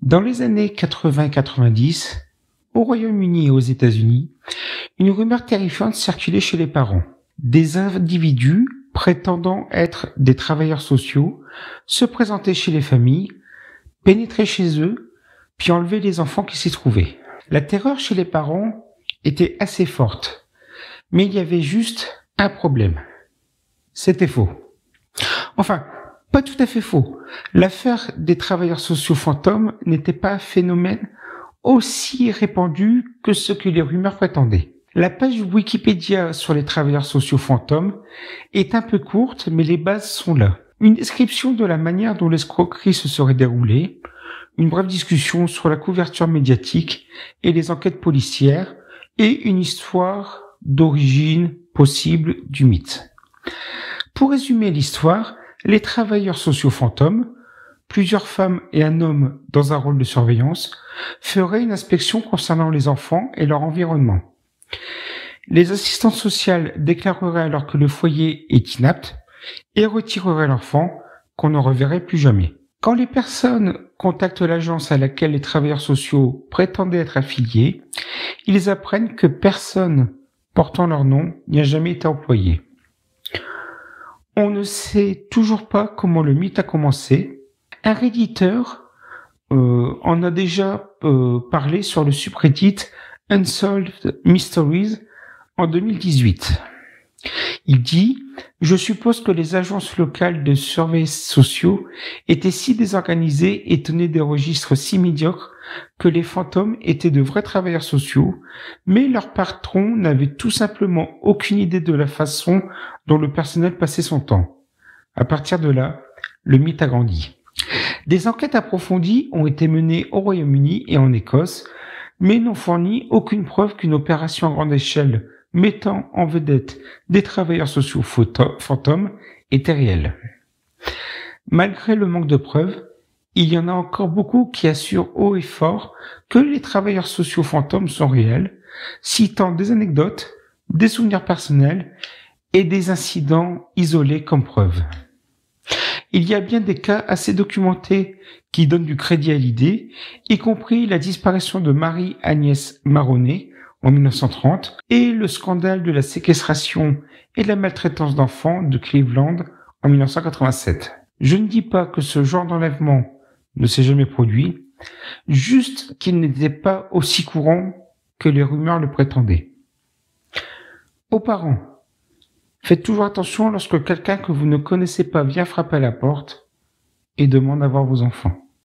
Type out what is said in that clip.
Dans les années 80 et 90, au Royaume-Uni et aux États-Unis, une rumeur terrifiante circulait chez les parents. Des individus prétendant être des travailleurs sociaux se présentaient chez les familles, pénétraient chez eux, puis enlevaient les enfants qui s'y trouvaient. La terreur chez les parents était assez forte, mais il y avait juste un problème. C'était faux. Enfin, pas tout à fait faux. L'affaire des travailleurs sociaux fantômes n'était pas un phénomène aussi répandu que ce que les rumeurs prétendaient. La page Wikipédia sur les travailleurs sociaux fantômes est un peu courte, mais les bases sont là. Une description de la manière dont l'escroquerie se serait déroulée, une brève discussion sur la couverture médiatique et les enquêtes policières, et une histoire d'origine possible du mythe. Pour résumer l'histoire, les travailleurs sociaux fantômes, plusieurs femmes et un homme dans un rôle de surveillance, feraient une inspection concernant les enfants et leur environnement. Les assistantes sociales déclareraient alors que le foyer est inapte et retireraient l'enfant qu'on ne reverrait plus jamais. Quand les personnes contactent l'agence à laquelle les travailleurs sociaux prétendaient être affiliés, ils apprennent que personne portant leur nom n'y a jamais été employé. On ne sait toujours pas comment le mythe a commencé. Un réditeur en a déjà parlé sur le subreddit Unsolved Mysteries en 2018. Il dit « Je suppose que les agences locales de surveillance sociaux étaient si désorganisées et tenaient des registres si médiocres que les fantômes étaient de vrais travailleurs sociaux, mais leur patron n'avait tout simplement aucune idée de la façon dont le personnel passait son temps. À partir de là, le mythe a grandi. » Des enquêtes approfondies ont été menées au Royaume-Uni et en Écosse, mais n'ont fourni aucune preuve qu'une opération à grande échelle mettant en vedette des travailleurs sociaux fantômes était réelle. Malgré le manque de preuves, il y en a encore beaucoup qui assurent haut et fort que les travailleurs sociaux fantômes sont réels, citant des anecdotes, des souvenirs personnels et des incidents isolés comme preuve. Il y a bien des cas assez documentés qui donnent du crédit à l'idée, y compris la disparition de Marie-Agnès Maroney en 1930 et le scandale de la séquestration et de la maltraitance d'enfants de Cleveland en 1987. Je ne dis pas que ce genre d'enlèvement ne s'est jamais produit, juste qu'il n'était pas aussi courant que les rumeurs le prétendaient. Aux parents, faites toujours attention lorsque quelqu'un que vous ne connaissez pas vient frapper à la porte et demande à voir vos enfants.